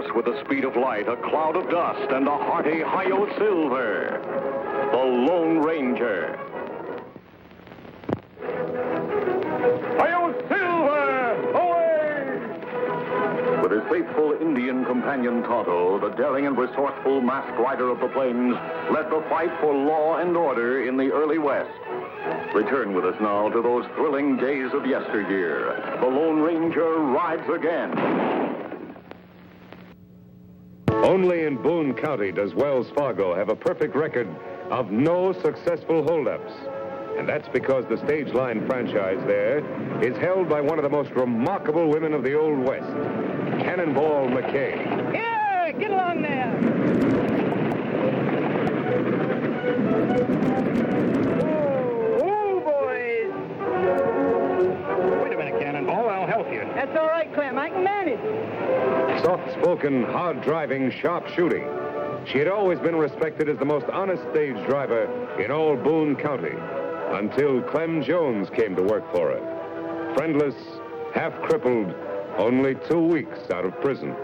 horse with the speed of light, a cloud of dust, and a hearty Hi-Yo Silver, the Lone Ranger. Hi-Yo Silver! Away! With his faithful Indian companion Tonto, the daring and resourceful masked rider of the plains led the fight for law and order in the early West. Return with us now to those thrilling days of yesteryear. The Lone Ranger rides again. Only in Boone County does Wells Fargo have a perfect record of no successful holdups. And that's because the stage line franchise there is held by one of the most remarkable women of the Old West, Cannonball McKay. Yeah, get along there. That's all right, Clem. I can manage. Soft-spoken, hard-driving, sharp shooting. She had always been respected as the most honest stage driver in all Boone County until Clem Jones came to work for her. Friendless, half-crippled, only 2 weeks out of prison.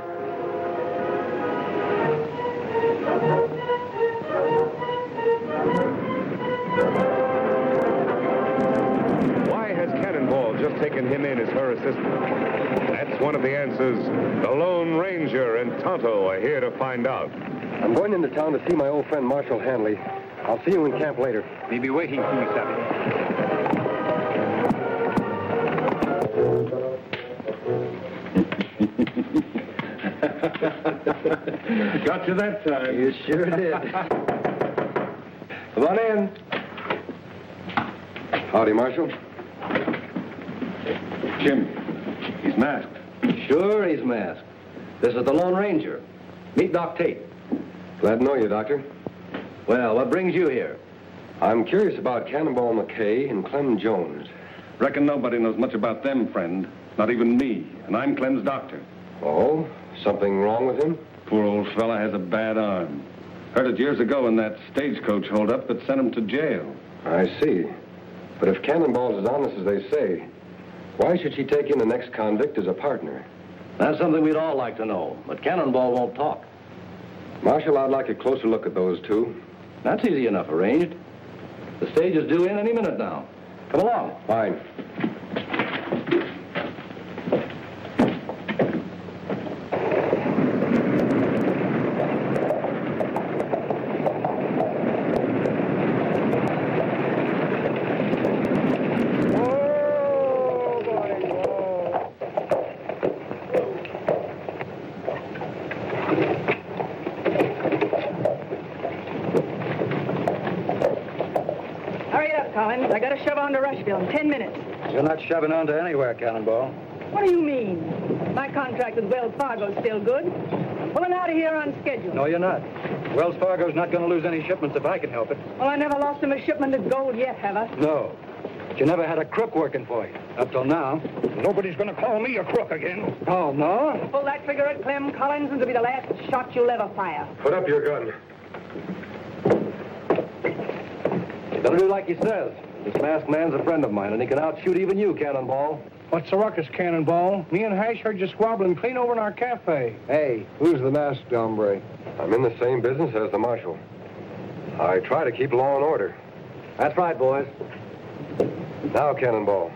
Just taken him in as her assistant. That's one of the answers the Lone Ranger and Tonto are here to find out. I'm going into town to see my old friend Marshal Hanley. I'll see you in camp later. We'll be waiting for you, Savvy. Got you that time. You sure did. Come on in. Howdy, Marshal. Jim, he's masked. Sure, he's masked. This is the Lone Ranger. Meet Doc Tate. Glad to know you, Doctor. Well, what brings you here? I'm curious about Cannonball McKay and Clem Jones. Reckon nobody knows much about them, friend. Not even me. And I'm Clem's doctor. Oh? Something wrong with him? Poor old fella has a bad arm. Heard it years ago in that stagecoach holdup that sent him to jail. I see. But if Cannonball's as honest as they say, why should she take in the next convict as a partner? That's something we'd all like to know, but Cannonball won't talk. Marshal, I'd like a closer look at those two. That's easy enough arranged. The stage is due in any minute now. Come along. Fine. Collins, I got to shove on to Rushville in 10 minutes. You're not shoving on to anywhere, Cannonball. What do you mean? My contract with Wells Fargo's still good. Pulling out of here on schedule. No, you're not. Wells Fargo's not going to lose any shipments if I can help it. Well, I never lost him a shipment of gold yet, have I? No. But you never had a crook working for you. Up till now. Nobody's going to call me a crook again. Oh, no? Pull that trigger at Clem Collins, and it'll be the last shot you'll ever fire. Put up your gun. You better do like he says. This masked man's a friend of mine, and he can outshoot even you, Cannonball. What's the ruckus, Cannonball? Me and Hash heard you squabbling clean over in our cafe. Hey, who's the masked hombre? I'm in the same business as the marshal. I try to keep law and order. That's right, boys. Now, Cannonball,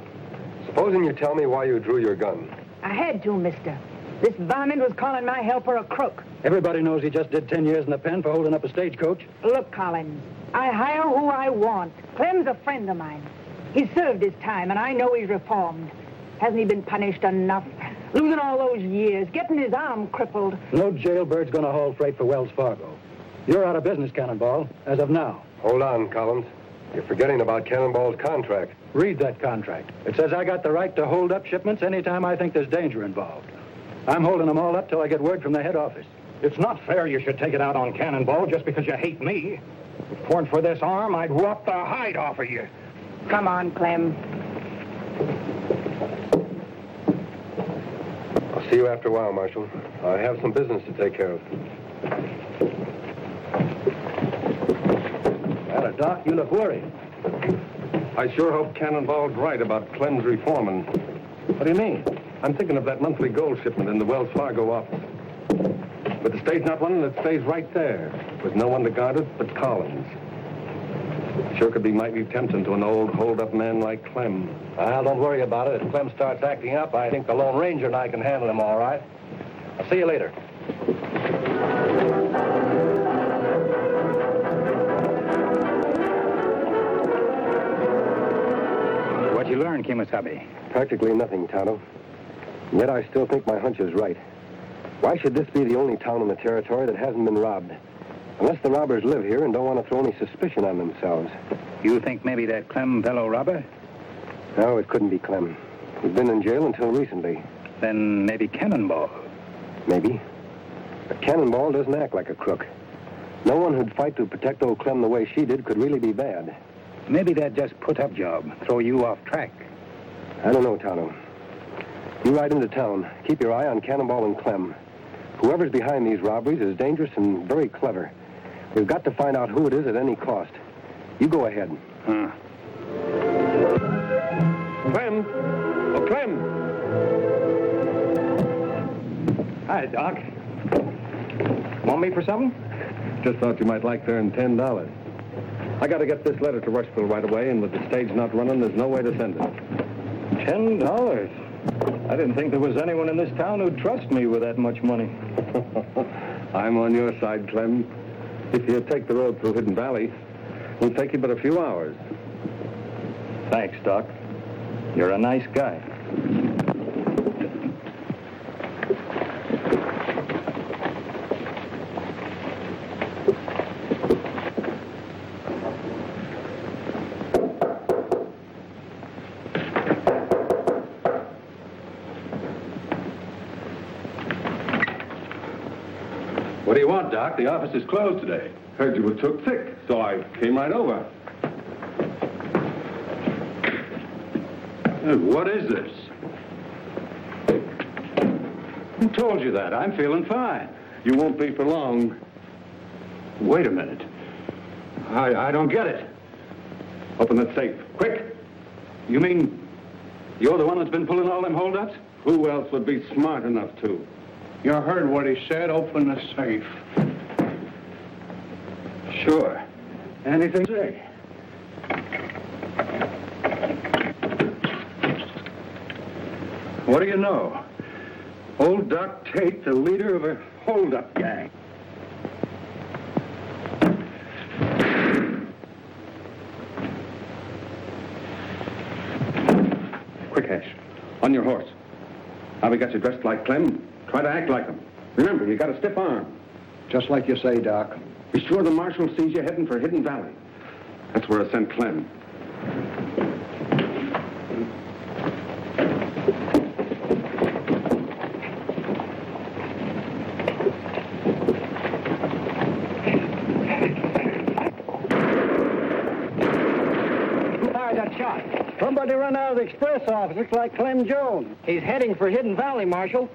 supposing you tell me why you drew your gun. I had to, mister. This varmint was calling my helper a crook. Everybody knows he just did 10 years in the pen for holding up a stagecoach. Look, Collins, I hire who I want. Clem's a friend of mine. He's served his time, and I know he's reformed. Hasn't he been punished enough? Losing all those years, getting his arm crippled. No jailbird's going to haul freight for Wells Fargo. You're out of business, Cannonball, as of now. Hold on, Collins. You're forgetting about Cannonball's contract. Read that contract. It says I got the right to hold up shipments anytime I think there's danger involved. I'm holding them all up till I get word from the head office. It's not fair you should take it out on Cannonball just because you hate me. If it weren't for this arm, I'd rot the hide off of you. Come on, Clem. I'll see you after a while, Marshal. I have some business to take care of. Well, Doc, you look worried. I sure hope Cannonball's right about Clem's reforming. What do you mean? I'm thinking of that monthly gold shipment in the Wells Fargo office. With the stage not running, it stays right there, with no one to guard it but Collins. Sure could be mighty tempting to an old hold-up man like Clem. Well, don't worry about it. If Clem starts acting up, I think the Lone Ranger and I can handle him all right. I'll see you later. What you learn, Kimasabi? Practically nothing, Tonto. Yet I still think my hunch is right. Why should this be the only town in the territory that hasn't been robbed? Unless the robbers live here and don't want to throw any suspicion on themselves. You think maybe that Clem fellow robber? No, it couldn't be Clem. He's been in jail until recently. Then maybe Cannonball. Maybe. But Cannonball doesn't act like a crook. No one who'd fight to protect old Clem the way she did could really be bad. Maybe that just put-up job, throw you off track. I don't know, Tonto. You ride into town. Keep your eye on Cannonball and Clem. Whoever's behind these robberies is dangerous and very clever. We've got to find out who it is at any cost. You go ahead. Clem! Oh, Clem! Hi, Doc. Want me for something? Just thought you might like to earn $10. I got to get this letter to Rushville right away, and with the stage not running, there's no way to send it. $10? I didn't think there was anyone in this town who'd trust me with that much money. I'm on your side, Clem. If you take the road through Hidden Valley, it'll take you but a few hours. Thanks, Doc. You're a nice guy. What do you want, Doc? The office is closed today. Heard you were took sick, so I came right over. What is this? Who told you that? I'm feeling fine. You won't be for long. Wait a minute. I don't get it. Open that safe, quick! You mean you're the one that's been pulling all them holdups? Who else would be smart enough to? You heard what he said. Open the safe. Sure. Anything to say? What do you know? Old Doc Tate, the leader of a hold-up gang. Quick, Ash. On your horse. Now we got you dressed like Clem. Try to act like him. Remember, you got a stiff arm. Just like you say, Doc. Be sure the marshal sees you heading for Hidden Valley. That's where I sent Clem. Who fired that shot? Somebody run out of the express office. Looks like Clem Jones. He's heading for Hidden Valley, Marshal.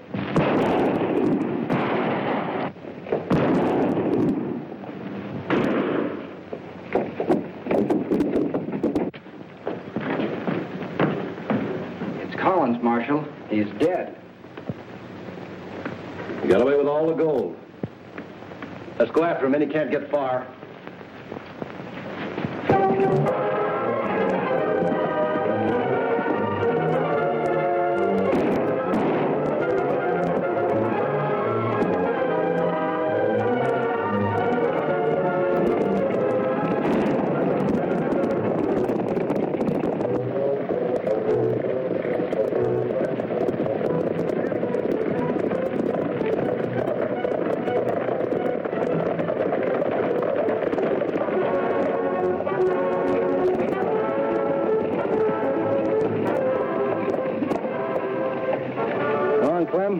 It's Collins, Marshal. He's dead. He got away with all the gold. Let's go after him, and he can't get far.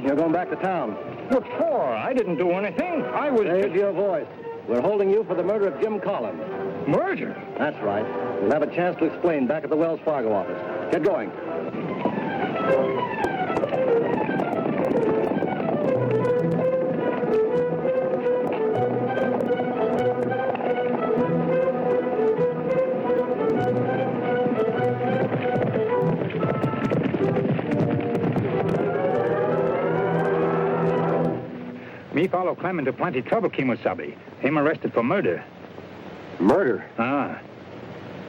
You're going back to town. What for? I didn't do anything. I was... Raise your voice. We're holding you for the murder of Jim Collins. Murder? That's right. We'll have a chance to explain back at the Wells Fargo office. Get going. follow Clem into plenty trouble, Kimosabe. Him arrested for murder. Murder? Ah.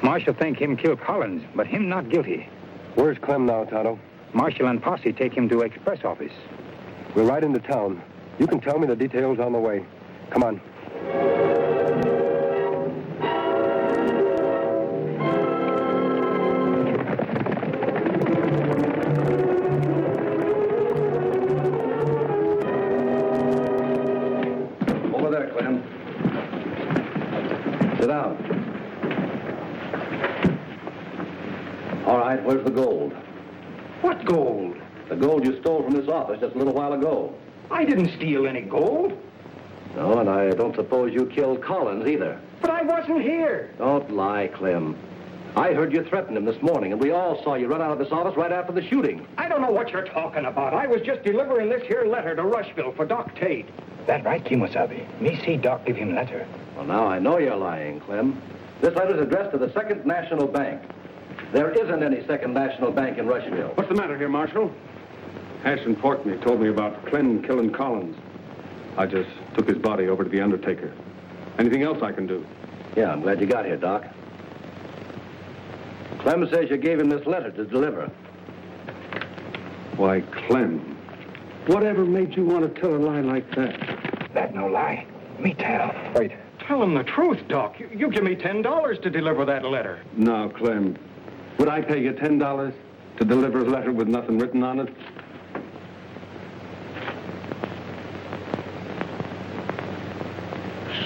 Marshal think him kill Collins, but him not guilty. Where's Clem now, Tonto? Marshal and posse take him to express office. We're right into town. You can tell me the details on the way. Come on. Over there, Clem. Sit down. All right, where's the gold? What gold? The gold you stole from this office just a little while ago. I didn't steal any gold. No, and I don't suppose you killed Collins either. But I wasn't here. Don't lie, Clem. I heard you threaten him this morning, and we all saw you run out of this office right after the shooting. I don't know what you're talking about. I was just delivering this here letter to Rushville for Doc Tate. That right, Kimosabe? Me see Doc give him letter. Well, now I know you're lying, Clem. This letter's addressed to the Second National Bank. There isn't any Second National Bank in Rushville. What's the matter here, Marshal? Hash and Portney told me about Clem killing Collins. I just took his body over to the undertaker. Anything else I can do? Yeah, I'm glad you got here, Doc. Clem says you gave him this letter to deliver. Why, Clem, whatever made you want to tell a lie like that? That no lie. Me tell. Wait. Tell him the truth, Doc. You give me $10 to deliver that letter. No, Clem. Would I pay you $10 to deliver a letter with nothing written on it?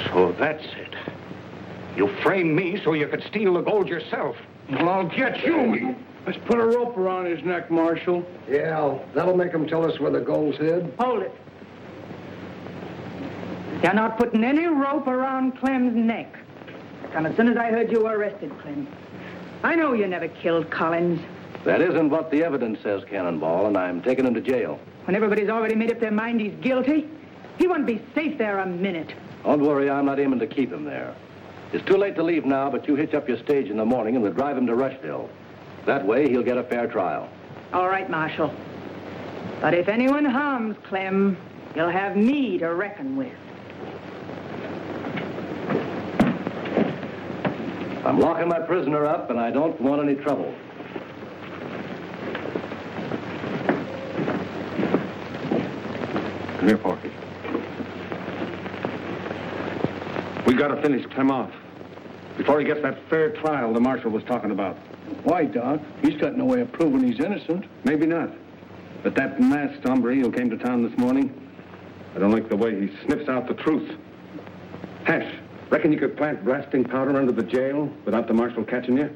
So that's it. You framed me so you could steal the gold yourself. Well, I'll get you. Let's put a rope around his neck, Marshal. Yeah, that'll make him tell us where the gold's hid. Hold it. You're not putting any rope around Clem's neck. Come as soon as I heard you were arrested, Clem. I know you never killed Collins. That isn't what the evidence says, Cannonball, and I'm taking him to jail. When everybody's already made up their mind he's guilty, he won't be safe there a minute. Don't worry, I'm not aiming to keep him there. It's too late to leave now, but you hitch up your stage in the morning and we'll drive him to Rushville. That way, he'll get a fair trial. All right, Marshal. But if anyone harms Clem, you'll have me to reckon with. I'm locking my prisoner up, and I don't want any trouble. Come here, Porky. We gotta finish Clem off before he gets that fair trial the Marshal was talking about. Why, Doc? He's got no way of proving he's innocent. Maybe not. But that masked hombre who came to town this morning, I don't like the way he sniffs out the truth. Hash, reckon you could plant blasting powder under the jail without the Marshal catching you?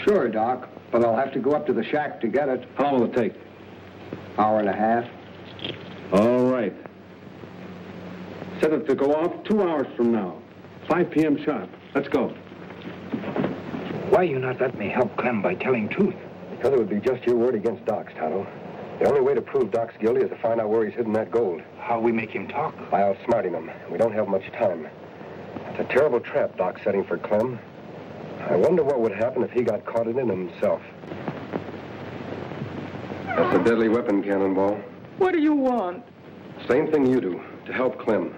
Sure, Doc, but I'll have to go up to the shack to get it. How long will it take? Hour and a half. All right. Set it to go off 2 hours from now. 5 p.m. sharp. Let's go. Why you not let me help Clem by telling truth? Because it would be just your word against Doc's, Tonto. The only way to prove Doc's guilty is to find out where he's hidden that gold. How we make him talk? By outsmarting him. We don't have much time. It's a terrible trap Doc's setting for Clem. I wonder what would happen if he got caught in it himself. That's a deadly weapon, Cannonball. What do you want? Same thing you do, to help Clem.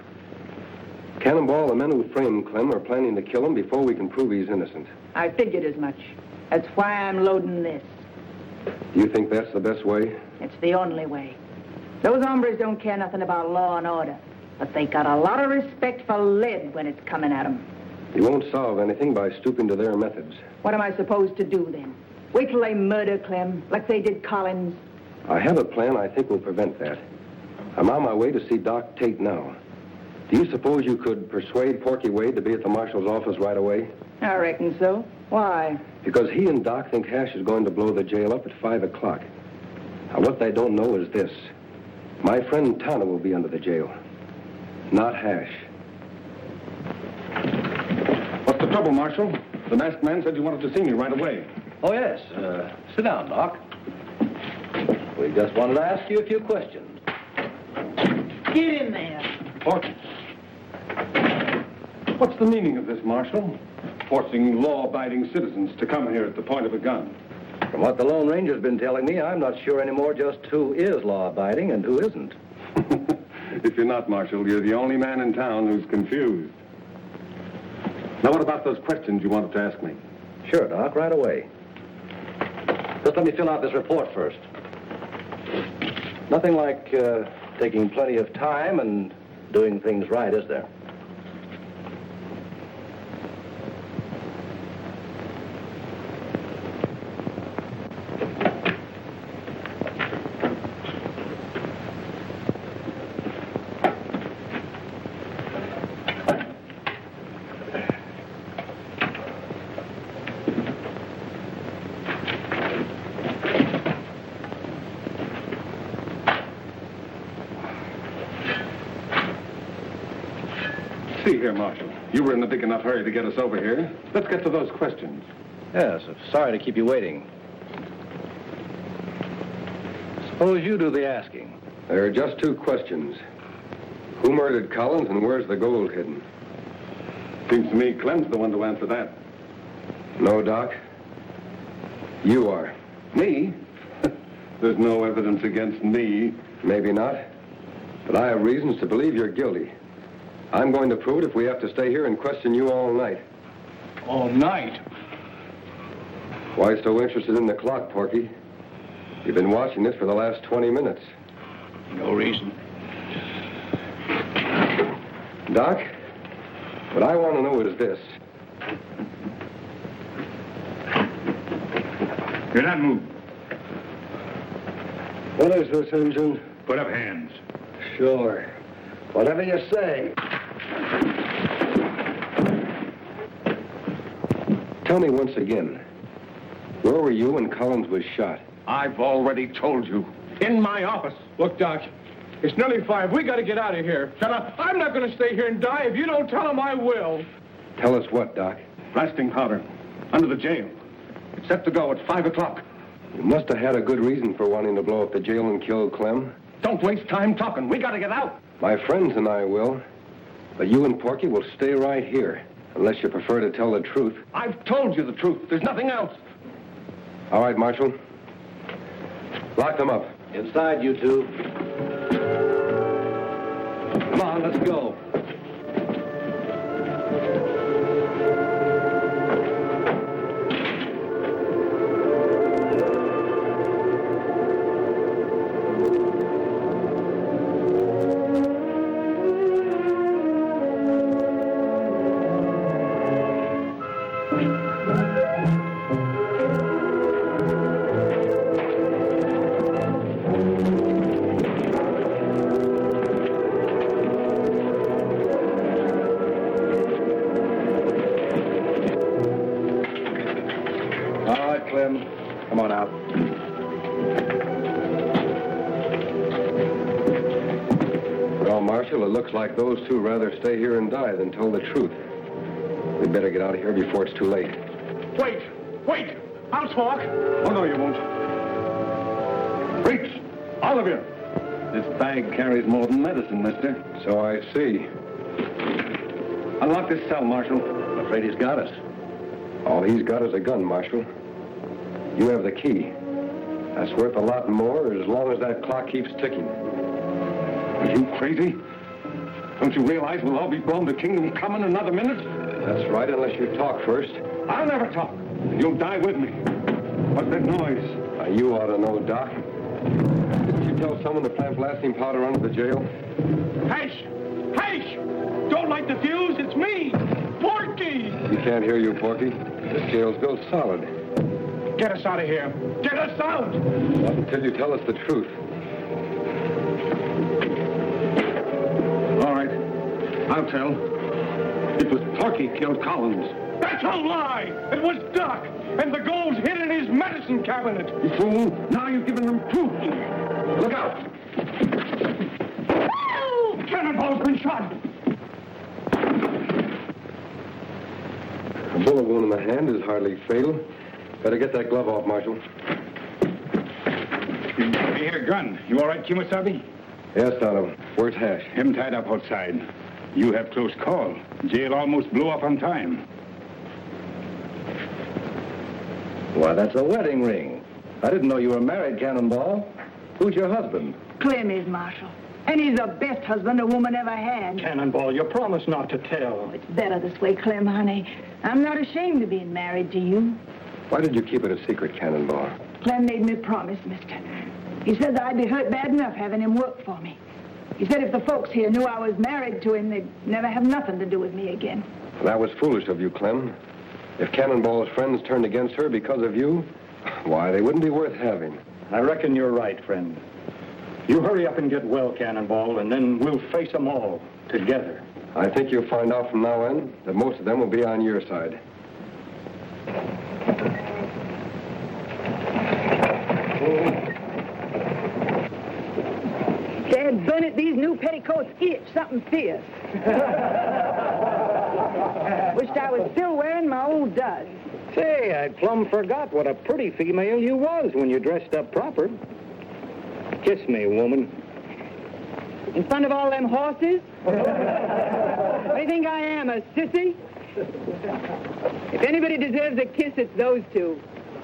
Cannonball, the men who framed Clem are planning to kill him before we can prove he's innocent. I figured as much. That's why I'm loading this. Do you think that's the best way? It's the only way. Those hombres don't care nothing about law and order, but they got a lot of respect for lead when it's coming at them. You won't solve anything by stooping to their methods. What am I supposed to do then? Wait till they murder Clem, like they did Collins? I have a plan I think will prevent that. I'm on my way to see Doc Tate now. Do you suppose you could persuade Porky Wade to be at the Marshal's office right away? I reckon so. Why? Because he and Doc think Hash is going to blow the jail up at 5 o'clock. Now, what they don't know is this. My friend Tonto will be under the jail, not Hash. What's the trouble, Marshal? The masked man said you wanted to see me right away. Oh, yes. Sit down, Doc. We just wanted to ask you a few questions. Get in there. Porky. What's the meaning of this, Marshal? Forcing law-abiding citizens to come here at the point of a gun. From what the Lone Ranger's been telling me, I'm not sure anymore just who is law-abiding and who isn't. If you're not, Marshal, you're the only man in town who's confused. Now, what about those questions you wanted to ask me? Sure, Doc, right away. Just let me fill out this report first. Nothing like taking plenty of time and doing things right, is there? See here, Marshal. You were in a big enough hurry to get us over here. Let's get to those questions. Yes, sorry to keep you waiting. Suppose you do the asking. There are just two questions. Who murdered Collins and where's the gold hidden? Seems to me Clem's the one to answer that. No, Doc. You are. Me? There's no evidence against me. Maybe not. But I have reasons to believe you're guilty. I'm going to prove it if we have to stay here and question you all night. All night? Why so interested in the clock, Porky? You've been watching it for the last 20 minutes. No reason. Doc, what I want to know is this. You're not moving. What is this, Injun? Put up hands. Sure. Whatever you say. Tell me once again, where were you when Collins was shot? I've already told you. In my office. Look, Doc, it's nearly 5. We got to get out of here. Shut up. I'm not going to stay here and die. If you don't tell him, I will. Tell us what, Doc? Blasting powder. Under the jail. It's set to go at 5 o'clock. You must have had a good reason for wanting to blow up the jail and kill Clem. Don't waste time talking. We got to get out. My friends and I will. But you and Porky will stay right here, unless you prefer to tell the truth. I've told you the truth. There's nothing else. All right, Marshal. Lock them up. Inside, you two. Come on, let's go. Come on out. Well, Marshal, it looks like those two rather stay here and die than tell the truth. We'd better get out of here before it's too late. Wait! I'll talk. Oh, no, you won't. Reach! All of you! This bag carries more than medicine, mister. So I see. Unlock this cell, Marshal. I'm afraid he's got us. All he's got is a gun, Marshal. You have the key. That's worth a lot more as long as that clock keeps ticking. Are you crazy? Don't you realize we'll all be blown to kingdom come in another minute? That's right, unless you talk first. I'll never talk. You'll die with me. What's that noise? You ought to know, Doc. Didn't you tell someone to plant blasting powder under the jail? Hash! Don't light the fuse. It's me, Porky. We can't hear you, Porky. This jail's built solid. Get us out of here. Get us out! Not until you tell us the truth. All right. I'll tell. It was Porky killed Collins. That's a lie! It was Doc, and the gold's hid in his medicine cabinet. You fool! Now you've given them proof. Look out! Oh! Cannonball's been shot. A bullet wound in the hand is hardly fatal. Better get that glove off, Marshal. Hey, here, gun. You all right, Kimasabi? Yes, Tonto. Where's Hash? Him tied up outside. You have close call. Jail almost blew up on time. Why, that's a wedding ring. I didn't know you were married, Cannonball. Who's your husband? Clem is, Marshal. And he's the best husband a woman ever had. Cannonball, you promised not to tell. It's better this way, Clem, honey. I'm not ashamed of being married to you. Why did you keep it a secret, Cannonball? Clem made me promise, mister. He said that I'd be hurt bad enough having him work for me. He said if the folks here knew I was married to him, they'd never have nothing to do with me again. That was foolish of you, Clem. If Cannonball's friends turned against her because of you, why, they wouldn't be worth having. I reckon you're right, friend. You hurry up and get well, Cannonball, and then we'll face them all together. I think you'll find out from now on that most of them will be on your side. Dad, burn it, these new petticoats itch something fierce. Wished I was still wearing my old duds. Say, I plumb forgot what a pretty female you was when you dressed up proper. Kiss me, woman. In front of all them horses? They think I am, a sissy? If anybody deserves a kiss, it's those two.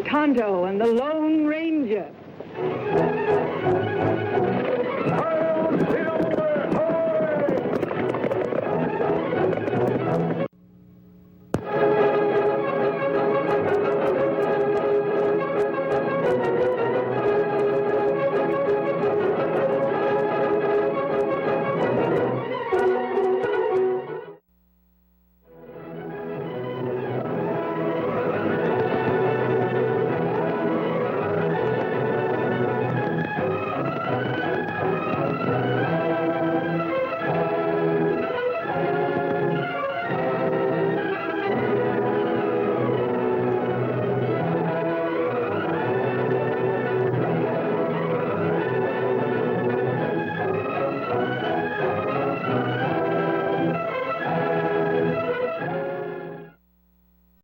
Tonto and the Lone Ranger.